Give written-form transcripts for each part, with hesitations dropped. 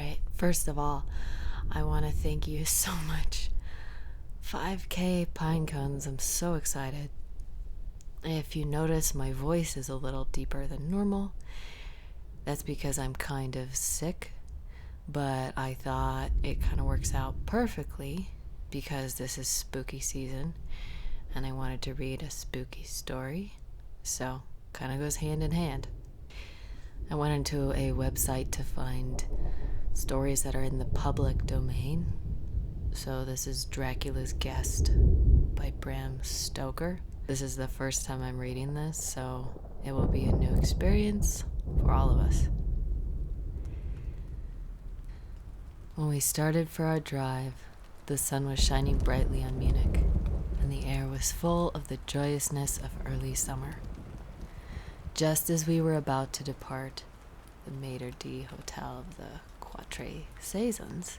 right, first of all, I want to thank you so much. 5K Pinecones, I'm so excited. If you notice, my voice is a little deeper than normal. That's because I'm kind of sick, but I thought it kind of works out perfectly because this is spooky season and I wanted to read a spooky story, so kind of goes hand in hand. I went into a website to find stories that are in the public domain. So this is Dracula's Guest by Bram Stoker. This is the first time I'm reading this, so it will be a new experience for all of us. When we started for our drive, the sun was shining brightly on Munich, and the air was full of the joyousness of early summer. Just as we were about to depart, the Maitre d' Hotel of the Quatre Saisons,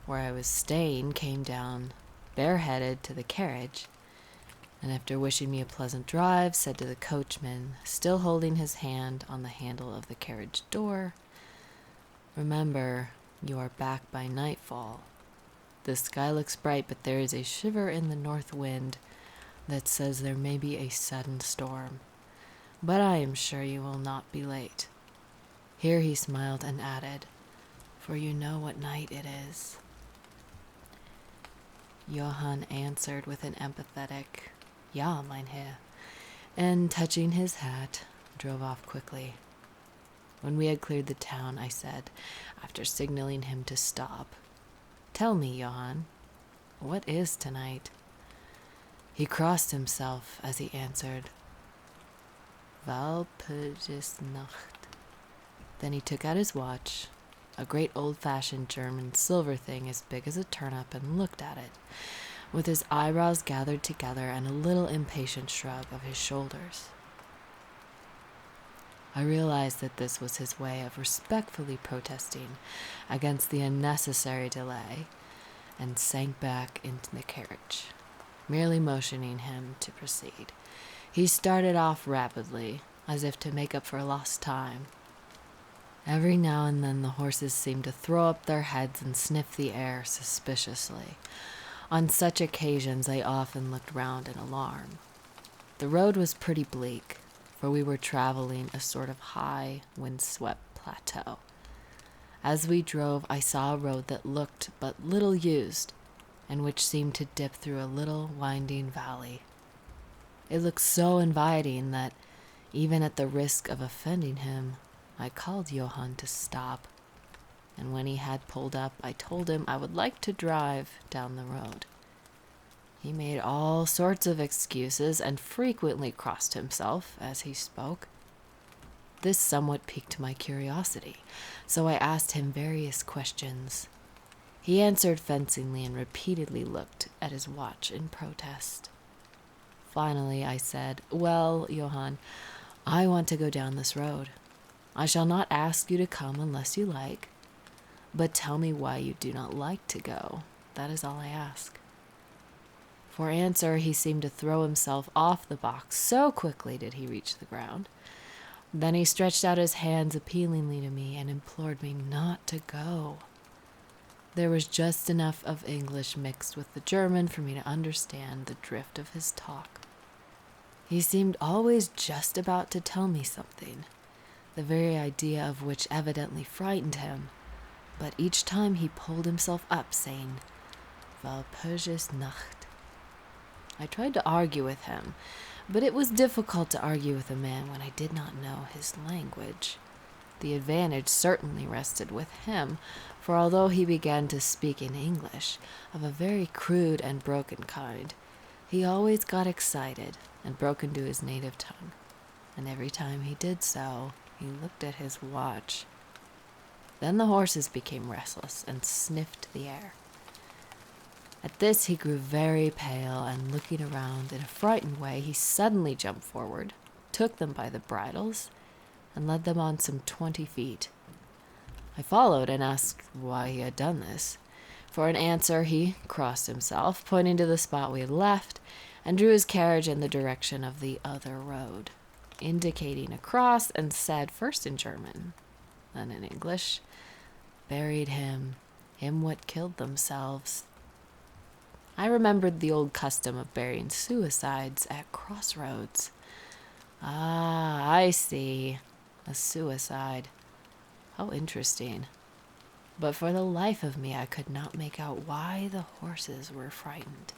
where I was staying, came down bareheaded to the carriage, and after wishing me a pleasant drive, said to the coachman, still holding his hand on the handle of the carriage door, "Remember, you are back by nightfall. The sky looks bright, but there is a shiver in the north wind that says there may be a sudden storm. But I am sure you will not be late." Here he smiled and added, "For you know what night it is." Johann answered with an empathetic, "Ja, mein Herr," and touching his hat, drove off quickly. When we had cleared the town, I said, after signaling him to stop, "Tell me, Johann, what is tonight?" He crossed himself as he answered, "Walpurgisnacht." Then he took out his watch, a great old-fashioned German silver thing as big as a turnip, and looked at it, with his eyebrows gathered together and a little impatient shrug of his shoulders. I realized that this was his way of respectfully protesting against the unnecessary delay, and sank back into the carriage, merely motioning him to proceed. He started off rapidly, as if to make up for lost time. Every now and then the horses seemed to throw up their heads and sniff the air suspiciously. On such occasions I often looked round in alarm. The road was pretty bleak, for we were traveling a sort of high, wind-swept plateau. As we drove, I saw a road that looked but little used, and which seemed to dip through a little winding valley. It looked so inviting that, even at the risk of offending him, I called Johann to stop, and when he had pulled up, I told him I would like to drive down the road. He made all sorts of excuses and frequently crossed himself as he spoke. This somewhat piqued my curiosity, so I asked him various questions. He answered fencingly and repeatedly looked at his watch in protest. Finally, I said, "Well, Johann, I want to go down this road. I shall not ask you to come unless you like, but tell me why you do not like to go. That is all I ask." For answer, he seemed to throw himself off the box, so quickly did he reach the ground. Then he stretched out his hands appealingly to me and implored me not to go. There was just enough of English mixed with the German for me to understand the drift of his talk. He seemed always just about to tell me something, the very idea of which evidently frightened him, but each time he pulled himself up, saying, "Walpurgisnacht." I tried to argue with him, but it was difficult to argue with a man when I did not know his language. The advantage certainly rested with him, for although he began to speak in English, of a very crude and broken kind, he always got excited and broke into his native tongue, and every time he did so, he looked at his watch. Then the horses became restless and sniffed the air. At this he grew very pale, and looking around in a frightened way, he suddenly jumped forward, took them by the bridles, and led them on some 20 feet. I followed and asked why he had done this. For an answer, he crossed himself, pointing to the spot we had left, and drew his carriage in the direction of the other road, indicating across, and said first in German, then in English, buried him what killed themselves. I remembered the old custom of burying suicides at crossroads. Ah, I see. A suicide. How interesting. But for the life of me, I could not make out why the horses were frightened.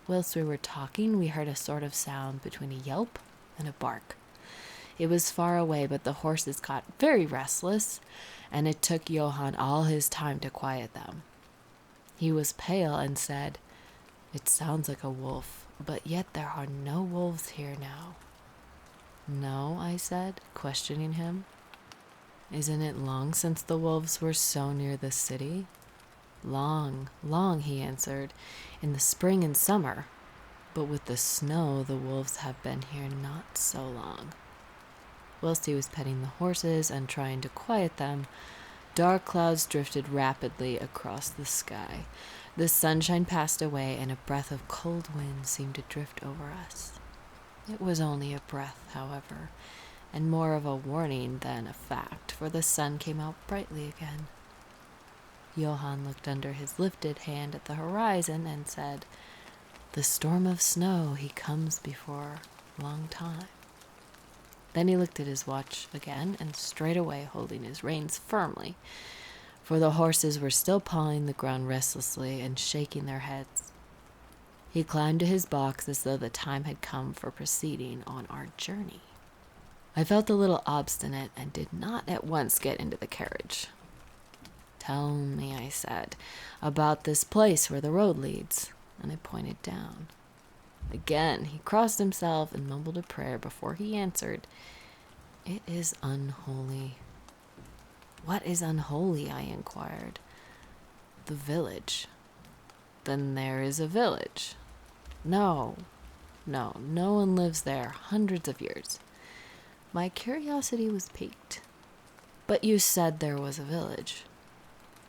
Whilst we were talking, we heard a sort of sound between a yelp and a bark. It was far away, but the horses got very restless, and it took Johann all his time to quiet them. He was pale and said, "It sounds like a wolf, but yet there are no wolves here now." "No," I said, questioning him. "Isn't it long since the wolves were so near the city?" "Long, long," he answered, "in the spring and summer. But with the snow, the wolves have been here not so long." Whilst he was petting the horses and trying to quiet them, dark clouds drifted rapidly across the sky. The sunshine passed away, and a breath of cold wind seemed to drift over us. It was only a breath, however, and more of a warning than a fact, for the sun came out brightly again. Johann looked under his lifted hand at the horizon and said, "The storm of snow, he comes before long time." Then he looked at his watch again and straightway holding his reins firmly, for the horses were still pawing the ground restlessly and shaking their heads. He climbed to his box as though the time had come for proceeding on our journey. I felt a little obstinate and did not at once get into the carriage. "Tell me," I said, "about this place where the road leads," and I pointed down. Again he crossed himself and mumbled a prayer before he answered, "It is unholy." "What is unholy?" I inquired. "The village." "Then there is a village?" No one lives there hundreds of years." My curiosity was piqued. "But you said there was a village."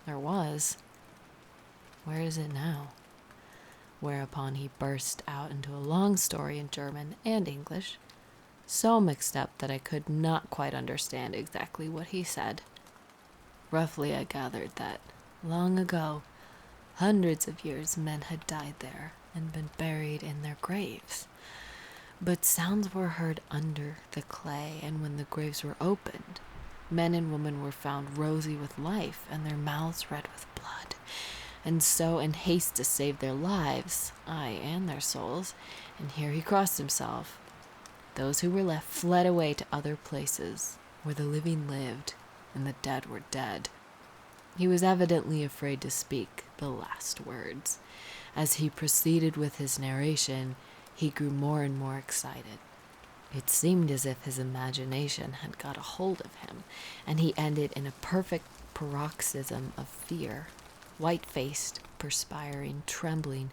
"There was." "Where is it now?" Whereupon he burst out into a long story in German and English, so mixed up that I could not quite understand exactly what he said. Roughly I gathered that, long ago, hundreds of years, men had died there and been buried in their graves. But sounds were heard under the clay, and when the graves were opened, men and women were found rosy with life and their mouths red with blood. And so, in haste to save their lives, aye, and their souls, and here he crossed himself, those who were left fled away to other places where the living lived and the dead were dead. He was evidently afraid to speak the last words. As he proceeded with his narration, he grew more and more excited. It seemed as if his imagination had got a hold of him, and he ended in a perfect paroxysm of fear, white-faced, perspiring, trembling,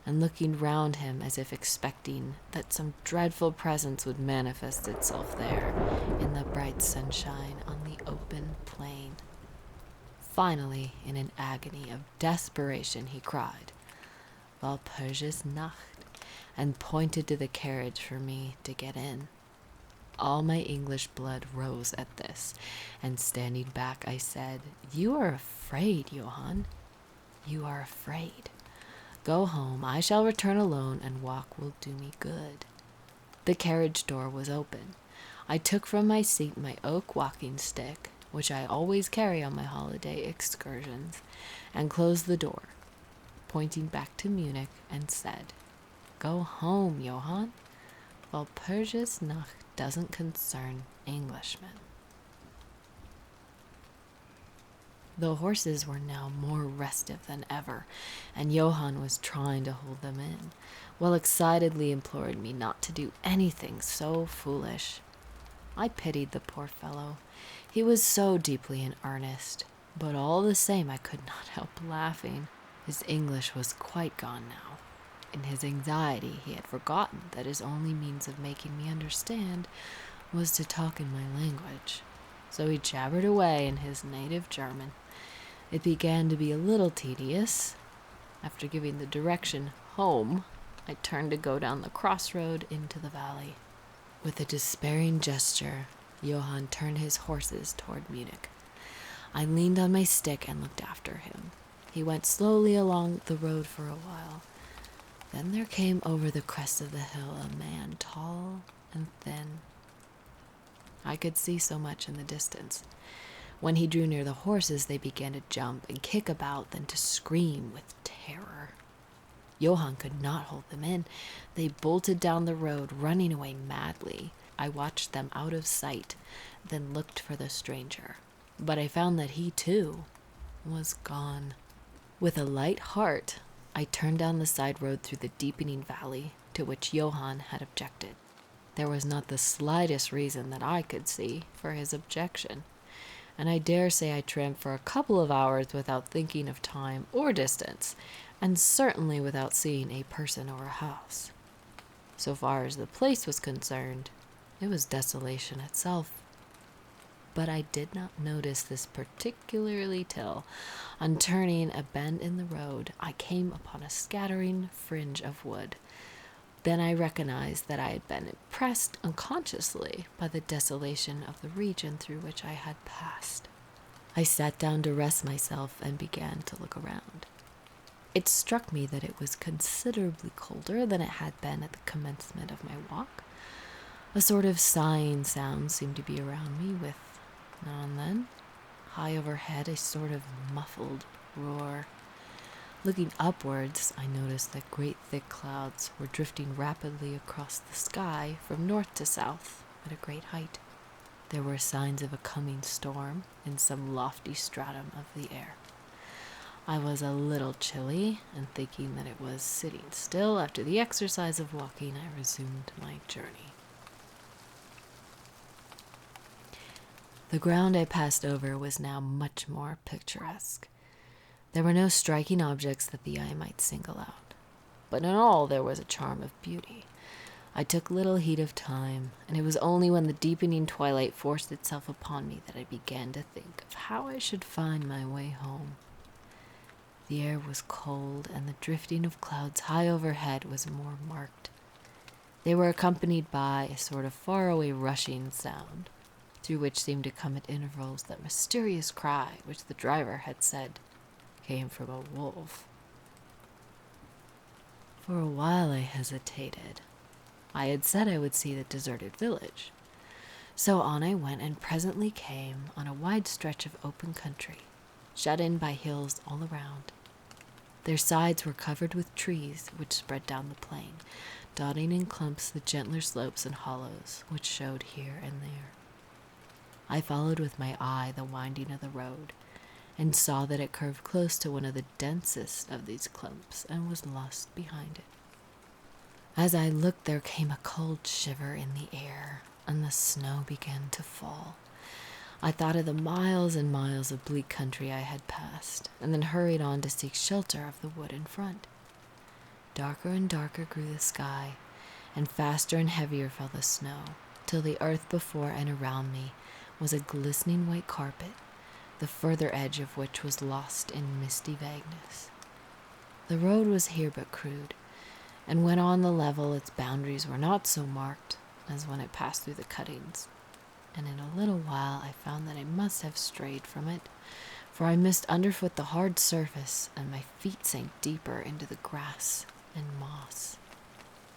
and looking round him as if expecting that some dreadful presence would manifest itself there in the bright sunshine on the open plain. Finally, in an agony of desperation, he cried, "Walpurgis Nacht," and pointed to the carriage for me to get in. All my English blood rose at this, and standing back, I said, "You are afraid, Johann. You are afraid. Go home. I shall return alone, and walk will do me good." The carriage door was open. I took from my seat my oak walking stick, which I always carry on my holiday excursions, and closed the door, pointing back to Munich, and said, "Go home, Johann. Walpurgis Nacht doesn't concern Englishmen." The horses were now more restive than ever, and Johann was trying to hold them in, while excitedly imploring me not to do anything so foolish. I pitied the poor fellow. He was so deeply in earnest, but all the same I could not help laughing. His English was quite gone now. In his anxiety, he had forgotten that his only means of making me understand was to talk in my language. So he jabbered away in his native German. It began to be a little tedious. After giving the direction home, I turned to go down the crossroad into the valley. With a despairing gesture, Johann turned his horses toward Munich. I leaned on my stick and looked after him. He went slowly along the road for a while. Then there came over the crest of the hill a man, tall and thin. I could see so much in the distance. When he drew near the horses, they began to jump and kick about, then to scream with terror. Johann could not hold them in. They bolted down the road, running away madly. I watched them out of sight, then looked for the stranger. But I found that he, too, was gone. With a light heart, I turned down the side road through the deepening valley to which Johann had objected. There was not the slightest reason that I could see for his objection, and I dare say I tramped for a couple of hours without thinking of time or distance, and certainly without seeing a person or a house. So far as the place was concerned, it was desolation itself. But I did not notice this particularly till, on turning a bend in the road, I came upon a scattering fringe of wood. Then I recognized that I had been impressed unconsciously by the desolation of the region through which I had passed. I sat down to rest myself and began to look around. It struck me that it was considerably colder than it had been at the commencement of my walk. A sort of sighing sound seemed to be around me, with, now and then, high overhead, a sort of muffled roar. Looking upwards, I noticed that great thick clouds were drifting rapidly across the sky from north to south at a great height. There were signs of a coming storm in some lofty stratum of the air. I was a little chilly, and thinking that it was sitting still after the exercise of walking, I resumed my journey. The ground I passed over was now much more picturesque. There were no striking objects that the eye might single out, but in all there was a charm of beauty. I took little heed of time, and it was only when the deepening twilight forced itself upon me that I began to think of how I should find my way home. The air was cold, and the drifting of clouds high overhead was more marked. They were accompanied by a sort of faraway rushing sound, through which seemed to come at intervals that mysterious cry which the driver had said came from a wolf. For a while I hesitated. I had said I would see the deserted village. So on I went, and presently came on a wide stretch of open country, shut in by hills all around. Their sides were covered with trees which spread down the plain, dotting in clumps the gentler slopes and hollows which showed here and there. I followed with my eye the winding of the road, and saw that it curved close to one of the densest of these clumps and was lost behind it. As I looked, there came a cold shiver in the air, and the snow began to fall. I thought of the miles and miles of bleak country I had passed, and then hurried on to seek shelter of the wood in front. Darker and darker grew the sky, and faster and heavier fell the snow, till the earth before and around me was a glistening white carpet, the further edge of which was lost in misty vagueness. The road was here but crude, and when on the level its boundaries were not so marked as when it passed through the cuttings, and in a little while I found that I must have strayed from it, for I missed underfoot the hard surface, and my feet sank deeper into the grass and moss.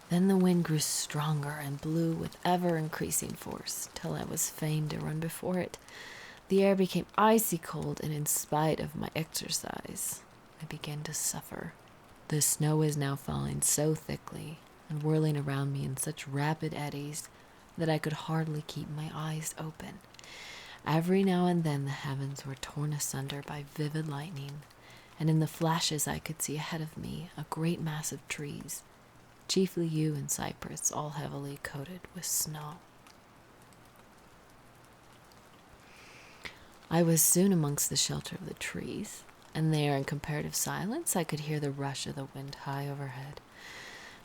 Then the wind grew stronger and blew with ever-increasing force, till I was fain to run before it. The air became icy cold, and in spite of my exercise, I began to suffer. The snow was now falling so thickly and whirling around me in such rapid eddies that I could hardly keep my eyes open. Every now and then the heavens were torn asunder by vivid lightning, and in the flashes I could see ahead of me a great mass of trees, chiefly yew and cypress, all heavily coated with snow. I was soon amongst the shelter of the trees, and there, in comparative silence, I could hear the rush of the wind high overhead.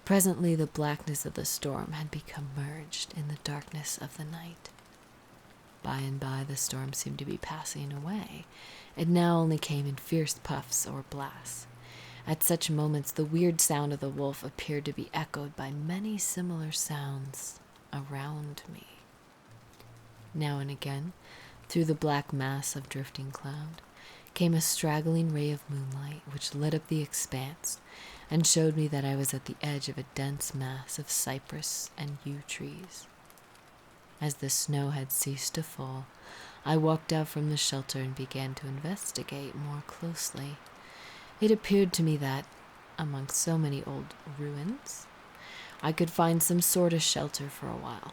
Presently the blackness of the storm had become merged in the darkness of the night. By and by the storm seemed to be passing away. It now only came in fierce puffs or blasts. At such moments the weird sound of the wolf appeared to be echoed by many similar sounds around me. Now and again Through the black mass of drifting cloud came a straggling ray of moonlight which lit up the expanse and showed me that I was at the edge of a dense mass of cypress and yew trees. As the snow had ceased to fall, I walked out from the shelter and began to investigate more closely. It appeared to me that, among so many old ruins, I could find some sort of shelter for a while.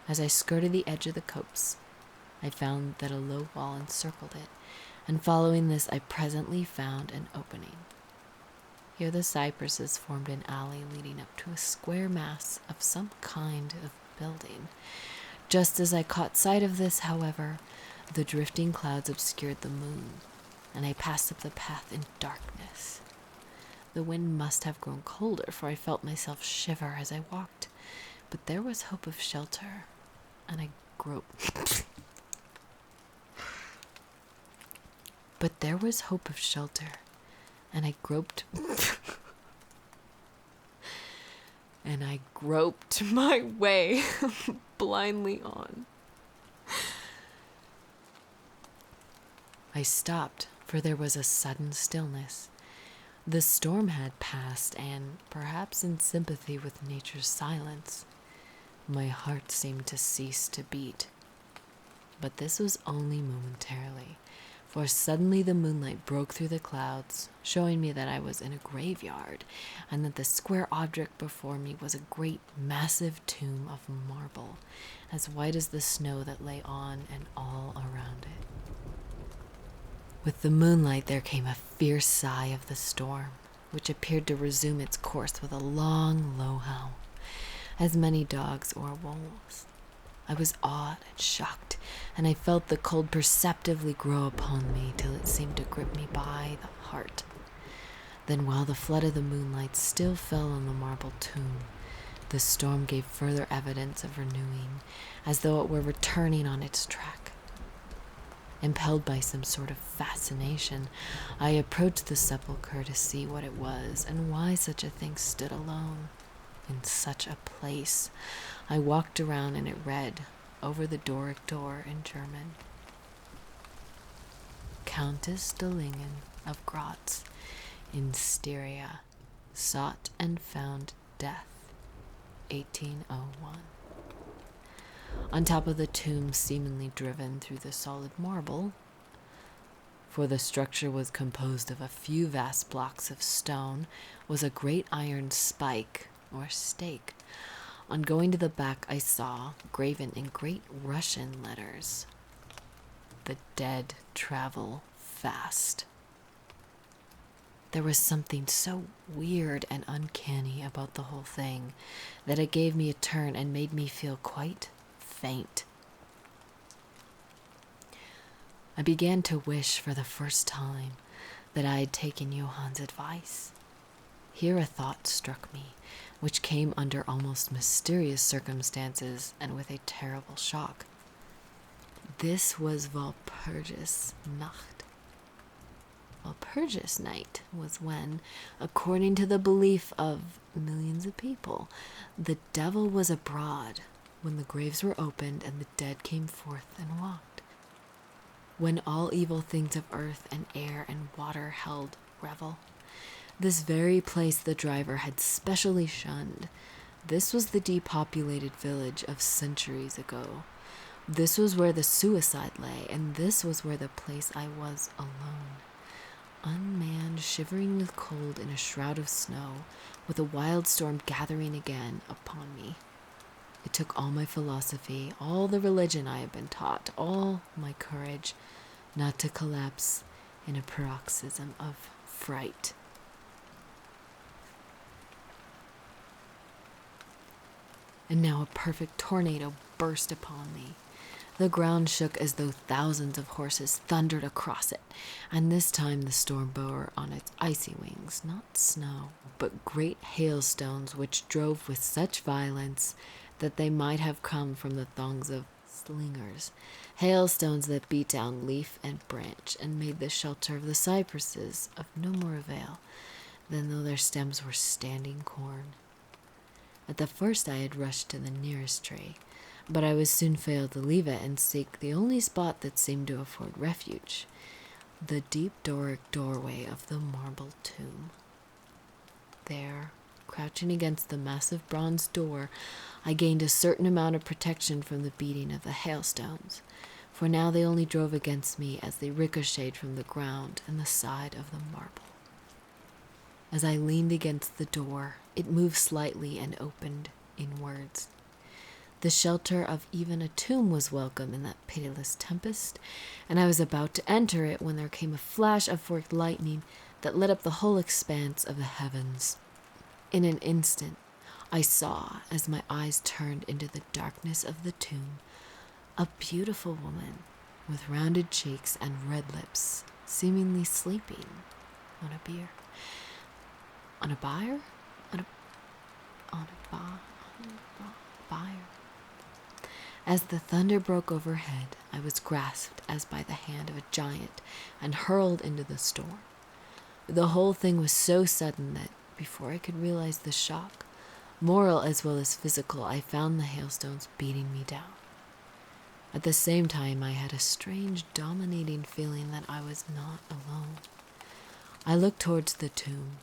As I skirted the edge of the copse, I found that a low wall encircled it, and following this I presently found an opening. Here the cypresses formed an alley leading up to a square mass of some kind of building. Just as I caught sight of this, however, the drifting clouds obscured the moon, and I passed up the path in darkness. The wind must have grown colder, for I felt myself shiver as I walked, but there was hope of shelter, and I groped. But there was hope of shelter, and I groped. And I groped my way blindly on. I stopped, for there was a sudden stillness. The storm had passed, and, perhaps in sympathy with nature's silence, my heart seemed to cease to beat. But this was only momentarily, for suddenly the moonlight broke through the clouds, showing me that I was in a graveyard, and that the square object before me was a great massive tomb of marble, as white as the snow that lay on and all around it. With the moonlight there came a fierce sigh of the storm, which appeared to resume its course with a long, low howl, as many dogs or wolves. I was awed and shocked, and I felt the cold perceptibly grow upon me till it seemed to grip me by the heart. Then, while the flood of the moonlight still fell on the marble tomb, the storm gave further evidence of renewing, as though it were returning on its track. Impelled by some sort of fascination, I approached the sepulchre to see what it was and why such a thing stood alone in such a place. I walked around and it read, over the Doric door in German, Countess Delingen of Graz in Styria, sought and found death, 1801. On top of the tomb, seemingly driven through the solid marble, for the structure was composed of a few vast blocks of stone, was a great iron spike or stake. On going to the back, I saw, graven in great Russian letters, "The dead travel fast." There was something so weird and uncanny about the whole thing that it gave me a turn and made me feel quite faint. I began to wish for the first time that I had taken Johann's advice. Here a thought struck me, which came under almost mysterious circumstances and with a terrible shock. This was Walpurgis Nacht. Walpurgis night was when, according to the belief of millions of people, the devil was abroad, when the graves were opened and the dead came forth and walked, when all evil things of earth and air and water held revel. This very place the driver had specially shunned. This was the depopulated village of centuries ago. This was where the suicide lay, and this was where the place I was alone, unmanned, shivering with cold in a shroud of snow, with a wild storm gathering again upon me. It took all my philosophy, all the religion I had been taught, all my courage, not to collapse in a paroxysm of fright. And now a perfect tornado burst upon me. The ground shook as though thousands of horses thundered across it, and this time the storm bore on its icy wings not snow, but great hailstones which drove with such violence that they might have come from the thongs of slingers, hailstones that beat down leaf and branch and made the shelter of the cypresses of no more avail than though their stems were standing corn. At the first I had rushed to the nearest tree, but I was soon failed to leave it and seek the only spot that seemed to afford refuge, the deep Doric doorway of the marble tomb. There, crouching against the massive bronze door, I gained a certain amount of protection from the beating of the hailstones, for now they only drove against me as they ricocheted from the ground and the side of the marble. As I leaned against the door, it moved slightly and opened inwards. The shelter of even a tomb was welcome in that pitiless tempest, and I was about to enter it when there came a flash of forked lightning that lit up the whole expanse of the heavens. In an instant, I saw, as my eyes turned into the darkness of the tomb, a beautiful woman with rounded cheeks and red lips, seemingly sleeping on a bier. On a bier? Bier. As the thunder broke overhead, I was grasped as by the hand of a giant and hurled into the storm. The whole thing was so sudden that, before I could realize the shock, moral as well as physical, I found the hailstones beating me down. At the same time, I had a strange, dominating feeling that I was not alone. I looked towards the tomb.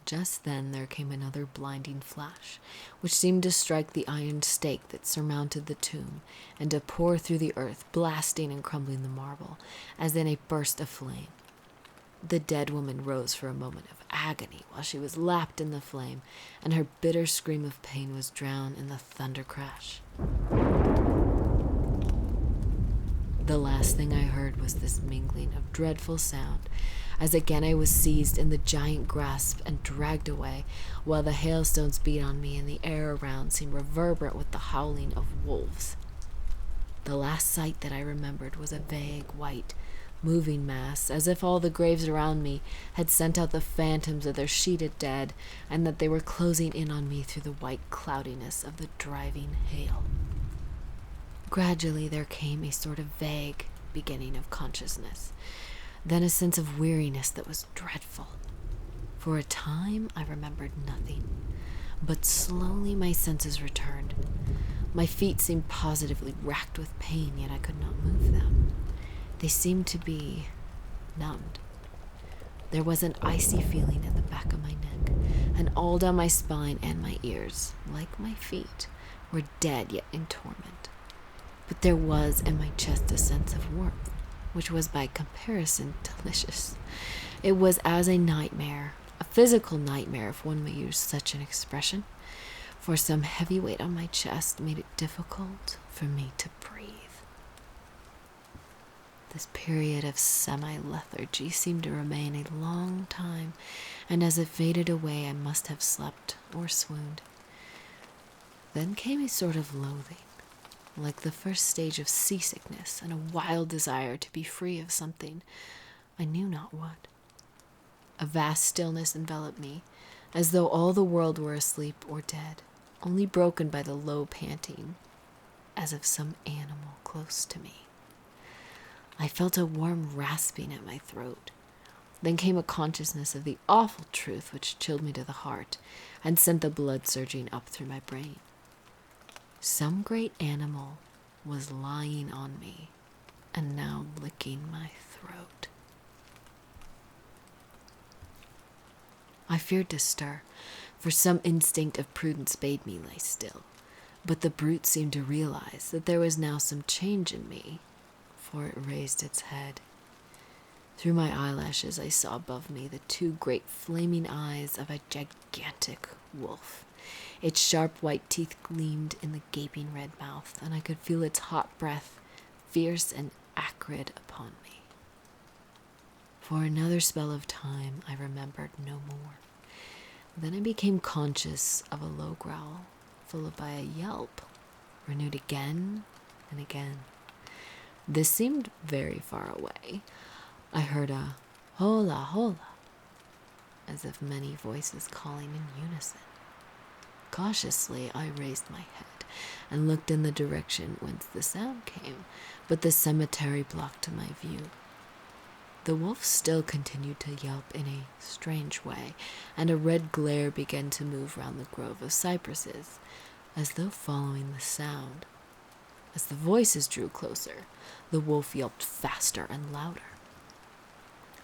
Just then there came another blinding flash, which seemed to strike the iron stake that surmounted the tomb, and to pour through the earth, blasting and crumbling the marble, as in a burst of flame. The dead woman rose for a moment of agony while she was lapped in the flame, and her bitter scream of pain was drowned in the thunder crash. The last thing I heard was this mingling of dreadful sound, as again I was seized in the giant grasp and dragged away, while the hailstones beat on me and the air around seemed reverberant with the howling of wolves. The last sight that I remembered was a vague, white, moving mass, as if all the graves around me had sent out the phantoms of their sheeted dead, and that they were closing in on me through the white cloudiness of the driving hail. Gradually there came a sort of vague beginning of consciousness, then a sense of weariness that was dreadful. For a time I remembered nothing, but slowly my senses returned. My feet seemed positively racked with pain, yet I could not move them. They seemed to be numbed. There was an icy feeling at the back of my neck, and all down my spine and my ears, like my feet, were dead yet in torment. But there was in my chest a sense of warmth, which was by comparison delicious. It was as a nightmare, a physical nightmare if one may use such an expression, for some heavy weight on my chest made it difficult for me to breathe. This period of semi-lethargy seemed to remain a long time, and as it faded away I must have slept or swooned. Then came a sort of loathing, like the first stage of seasickness, and a wild desire to be free of something, I knew not what. A vast stillness enveloped me, as though all the world were asleep or dead, only broken by the low panting, as of some animal close to me. I felt a warm rasping at my throat. Then came a consciousness of the awful truth which chilled me to the heart, and sent the blood surging up through my brain. Some great animal was lying on me, and now licking my throat. I feared to stir, for some instinct of prudence bade me lie still, but the brute seemed to realize that there was now some change in me, for it raised its head. Through my eyelashes I saw above me the two great flaming eyes of a gigantic wolf. Its sharp white teeth gleamed in the gaping red mouth, and I could feel its hot breath, fierce and acrid, upon me. For another spell of time I remembered no more. Then I became conscious of a low growl, followed by a yelp, renewed again and again. This seemed very far away. I heard a hola, hola, as if many voices calling in unison. Cautiously, I raised my head and looked in the direction whence the sound came, but the cemetery blocked my view. The wolf still continued to yelp in a strange way, and a red glare began to move round the grove of cypresses, as though following the sound. As the voices drew closer, the wolf yelped faster and louder.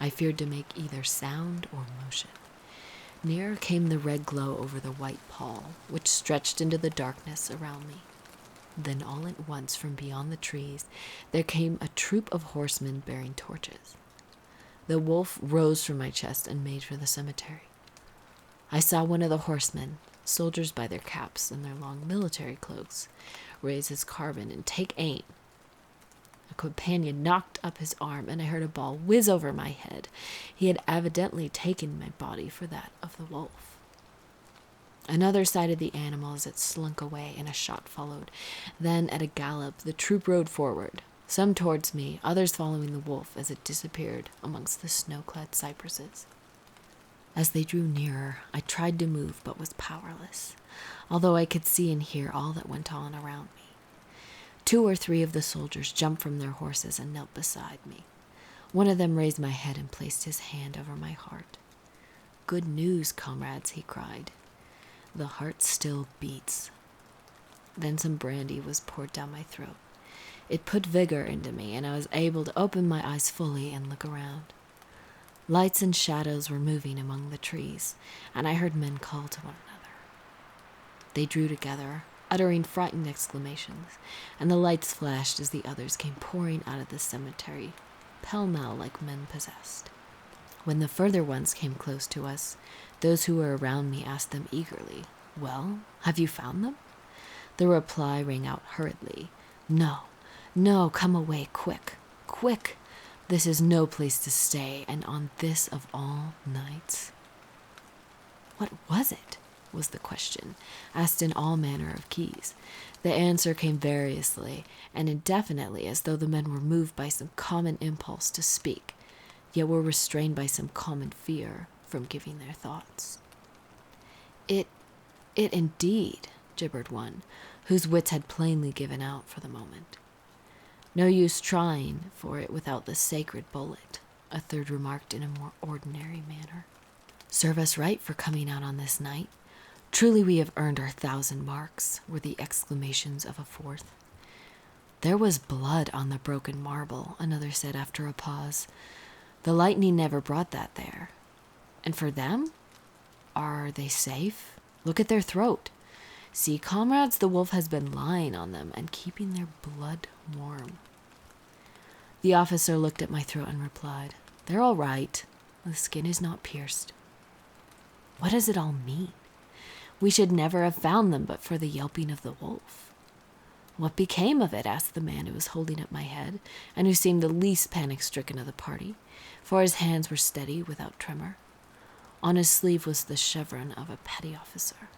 I feared to make either sound or motion. Nearer came the red glow over the white pall, which stretched into the darkness around me. Then all at once, from beyond the trees, there came a troop of horsemen bearing torches. The wolf rose from my chest and made for the cemetery. I saw one of the horsemen, soldiers by their caps and their long military cloaks, raise his carbine and take aim. A companion knocked up his arm, and I heard a ball whiz over my head. He had evidently taken my body for that of the wolf. Another sighted the animal as it slunk away, and a shot followed. Then, at a gallop, the troop rode forward, some towards me, others following the wolf as it disappeared amongst the snow-clad cypresses. As they drew nearer, I tried to move, but was powerless, although I could see and hear all that went on around me. 2 or 3 of the soldiers jumped from their horses and knelt beside me. One of them raised my head and placed his hand over my heart. "Good news, comrades," he cried. "The heart still beats." Then some brandy was poured down my throat. It put vigor into me, and I was able to open my eyes fully and look around. Lights and shadows were moving among the trees, and I heard men call to one another. They drew together, uttering frightened exclamations, and the lights flashed as the others came pouring out of the cemetery, pell-mell like men possessed. When the further ones came close to us, those who were around me asked them eagerly, "Well, have you found them?" The reply rang out hurriedly, "No, no, come away, quick, quick. This is no place to stay, and on this of all nights." What was it? Was the question, asked in all manner of keys. The answer came variously and indefinitely, as though the men were moved by some common impulse to speak, yet were restrained by some common fear from giving their thoughts. It indeed," gibbered one, whose wits had plainly given out for the moment. "No use trying for it without the sacred bullet," a third remarked in a more ordinary manner. "Serve us right for coming out on this night. Truly we have earned our 1,000 marks," were the exclamations of a fourth. "There was blood on the broken marble," another said after a pause. "The lightning never brought that there. And for them? Are they safe? Look at their throat. See, comrades, the wolf has been lying on them and keeping their blood warm." The officer looked at my throat and replied, "They're all right. The skin is not pierced." What does it all mean? We should never have found them but for the yelping of the wolf. "What became of it?" asked the man who was holding up my head, and who seemed the least panic-stricken of the party, for his hands were steady without tremor. On his sleeve was the chevron of a petty officer.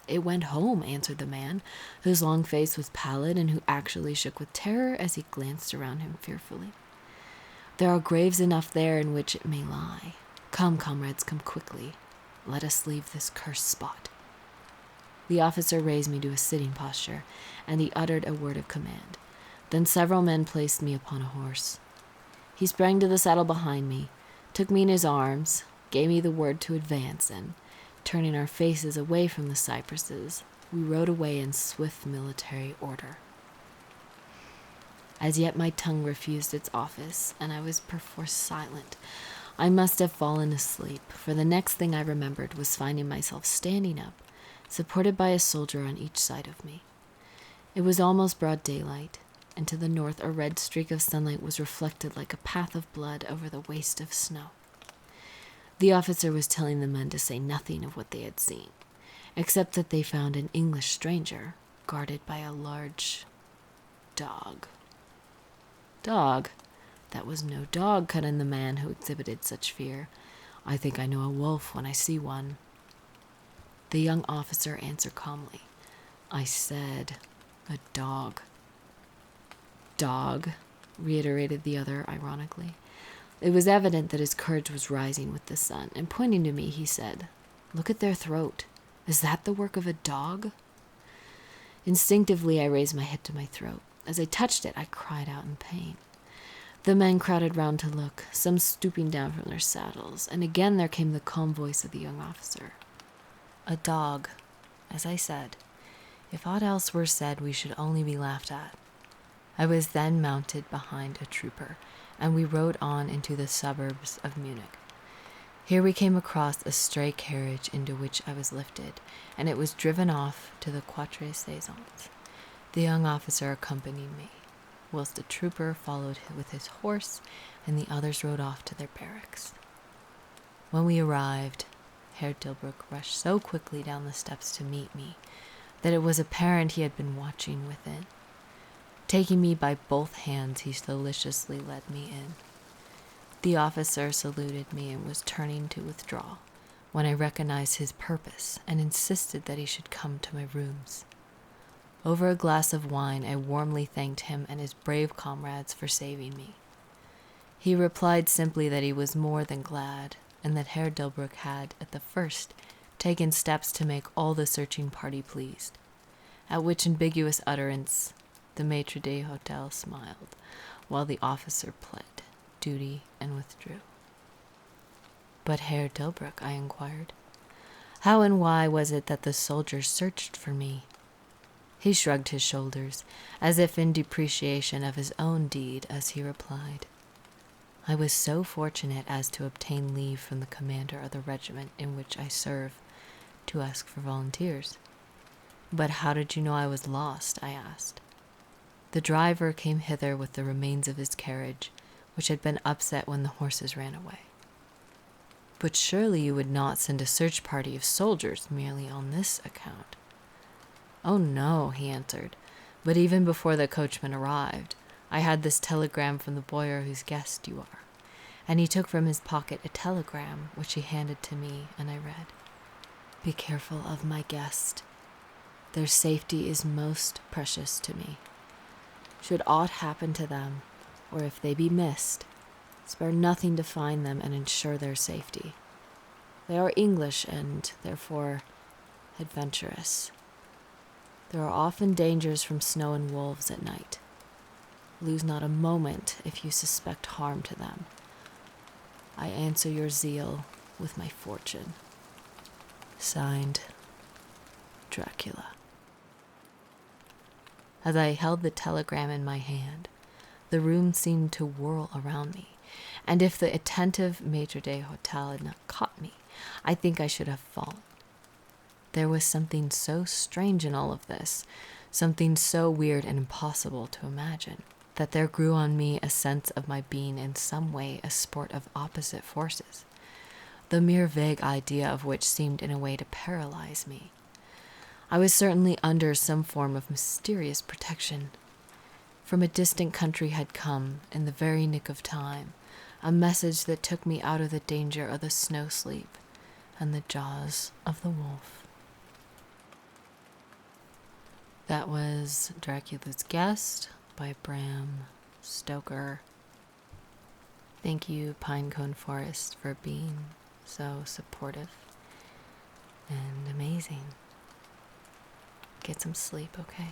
"It went home," answered the man, whose long face was pallid and who actually shook with terror as he glanced around him fearfully. "There are graves enough there in which it may lie. Come, comrades, come quickly. Let us leave this cursed spot." The officer raised me to a sitting posture, and he uttered a word of command. Then several men placed me upon a horse. He sprang to the saddle behind me, took me in his arms, gave me the word to advance, and, turning our faces away from the cypresses, we rode away in swift military order. As yet my tongue refused its office, and I was perforce silent. I must have fallen asleep, for the next thing I remembered was finding myself standing up, supported by a soldier on each side of me. It was almost broad daylight, and to the north a red streak of sunlight was reflected like a path of blood over the waste of snow. The officer was telling the men to say nothing of what they had seen, except that they found an English stranger guarded by a large dog. "Dog? That was no dog," cut in the man who exhibited such fear. "I think I know a wolf when I see one." The young officer answered calmly, "I said a dog." "Dog," reiterated the other ironically. It was evident that his courage was rising with the sun, and pointing to me, he said, "Look at their throat. Is that the work of a dog?" Instinctively, I raised my head to my throat. As I touched it, I cried out in pain. The men crowded round to look, some stooping down from their saddles, and again there came the calm voice of the young officer. "A dog, as I said, if aught else were said, we should only be laughed at. I was then mounted behind a trooper, and we rode on into the suburbs of Munich. Here we came across a stray carriage into which I was lifted, and it was driven off to the Quatre Saisons. The young officer accompanied me, whilst a trooper followed with his horse, and the others rode off to their barracks. When we arrived, Herr Dilbruck rushed so quickly down the steps to meet me that it was apparent he had been watching within. Taking me by both hands, he deliciously led me in. The officer saluted me and was turning to withdraw, when I recognized his purpose and insisted that he should come to my rooms. Over a glass of wine, I warmly thanked him and his brave comrades for saving me. He replied simply that he was more than glad, and that Herr Dilbruck had, at the first, taken steps to make all the searching party pleased, at which ambiguous utterance the maitre d'hotel smiled, while the officer pled duty and withdrew. But Herr Dilbruck, I inquired, how and why was it that the soldiers searched for me? He shrugged his shoulders, as if in depreciation of his own deed, as he replied, I was so fortunate as to obtain leave from the commander of the regiment in which I serve to ask for volunteers. But how did you know I was lost? I asked. The driver came hither with the remains of his carriage, which had been upset when the horses ran away. But surely you would not send a search party of soldiers merely on this account. Oh no, he answered, but even before the coachman arrived, I had this telegram from the boyar whose guest you are, and he took from his pocket a telegram which he handed to me, and I read, Be careful of my guest. Their safety is most precious to me. Should aught happen to them, or if they be missed, spare nothing to find them and ensure their safety. They are English and, therefore, adventurous. There are often dangers from snow and wolves at night. Lose not a moment if you suspect harm to them. I answer your zeal with my fortune. Signed, Dracula. As I held the telegram in my hand, the room seemed to whirl around me, and if the attentive maitre d'hotel had not caught me, I think I should have fallen. There was something so strange in all of this, something so weird and impossible to imagine, that there grew on me a sense of my being in some way a sport of opposite forces, the mere vague idea of which seemed in a way to paralyze me. I was certainly under some form of mysterious protection. From a distant country had come, in the very nick of time, a message that took me out of the danger of the snow sleep and the jaws of the wolf. That was Dracula's Guest by Bram Stoker. Thank you, Pinecone Forest, for being so supportive and amazing. Get some sleep, okay?